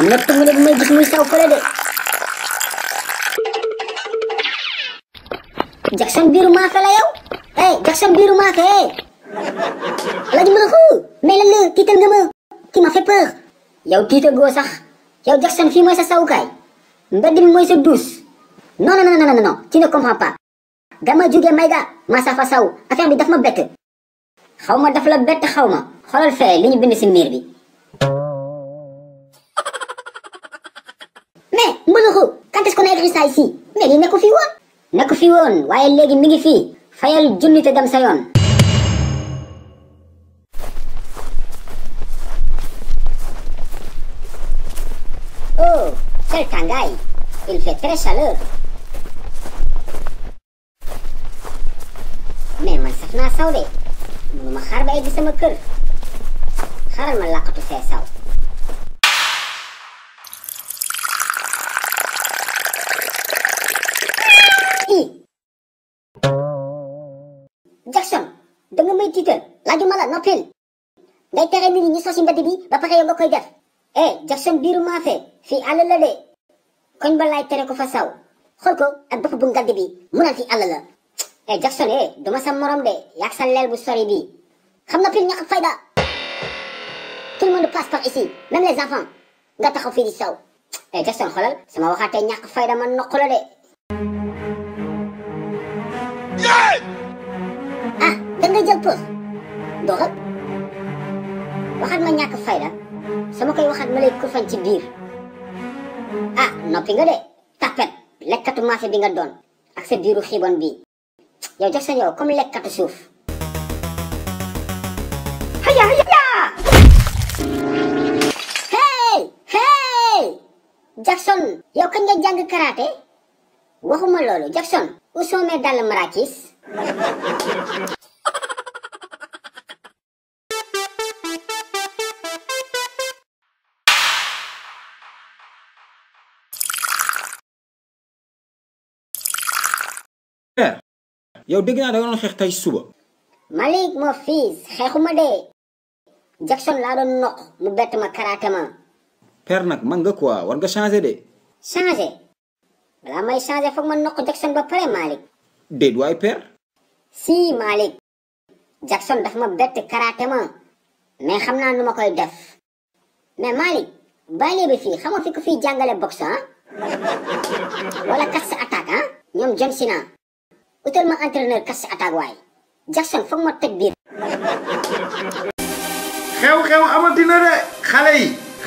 am na tungu ne bu may gis muy saw fële de. Jackson biiru maafe la yow. Jackson biiru maafe. Alaaji Mbalaxu mais lan la tiital nga ma. qui m'a fait peur. yow tiital goo sax. yow Jackson fii mooy sa sawukaay. mbedd mi mooy sa douce. non non non non non tu ne comprends pas. dama jóge Mayga Massa fa saw affaire bi daf ma bett. xaw ma daf la bett xaw ma. xoolal fee li ñu bind si miir bi. mais Mbalaxu quand est-ce qu'on a écrit ça ici. mais lii nekku fi woon. nekku fi woon waaye léegi mi ngi fii. fayal junni te dem sa yoon. oh quel tàngaay. il fait très chaleur. mais man saf naa saw de. mënuma xaar ba egg sama kër. xaaral ma làqatu fee saw. Jackson da nga may tiital laajuma la noppil. ngay tere nit ñi ñu sos si mbedd bi ba pare yow nga koy def. Jackson biiru maafe fii àll la de. koñ ba laay tere ko fa saw. xool ko ak bopp bu ngadd bi mu naan fii àll la. Jackson duma sa morom de yaag sa leel bu sori bi. xam na pil ñàkk fayda. tout le monde passe par ici même les enfants. nga taxaw fii di saw. Jackson xoolal sama waxaatee ñàkk fayda man noq la de. ah da nga jël pause. doxal. waxaat ma ñàkk fayda. sama koy waxaat ma lay kurfañ ci biir. ah noppi nga de. tapet lekkatu maafe bi nga doon. ak sa biiru xiibon bi. yow Jackson yow comme lekkatu suuf. haya haya. hey Jackson yow kañ nga jàng karaté. waxuma loolu Jackson. où sont mes dàll marakis. yow dégg naa da nga doon xeex tey suba. Malick mon fils xeexuma de. Jackson laa doon noq mu bett ma karaté ma. père nag man nga quoi war nga changer de. changer. balaa may changer foog ma noq Jackson ba pare Malick. déet waay père. si Malick. Jackson dafa ma bett karaté ma. mais xam naa nu ma koy def. mais Malick bàyyi bi fii xam nga fi ko fiy jàngale boxe ah. wala casse attaque ah. ñoom John Cena. utal ma entraîneur casse attaque waay. Jackson foog ma toj biir. xew-xew amatina de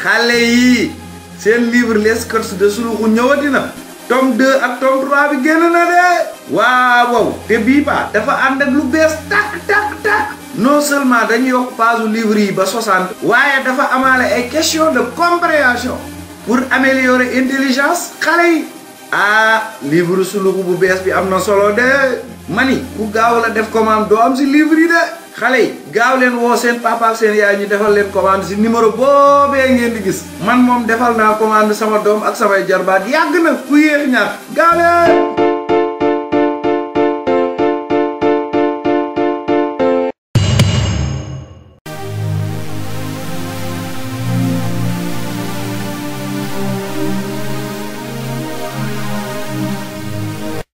xale yi seen livre les courses de Suluxu ñëwati na. tome 2 ak tome 3 bi génn na de. waaw te bii ba dafa ànd ak lu bees tak. non seulement dañuy yokk page livre yi ba 60. waaye dafa amaale ay question de compréhension pour améliorer intelligence xale yi. livre Suluxu bu bees bi am na solo de. mani ku gaaw la def commande doo am si livre yi de. xale yi gaaw leen woo seen papa ak seen yaay ñu defal leen commande si numéro boobee ngeen di gis. man moom defal naa commande sama doom ak samay jarbaat yàgg na ku yéex ñaar gaaw leen.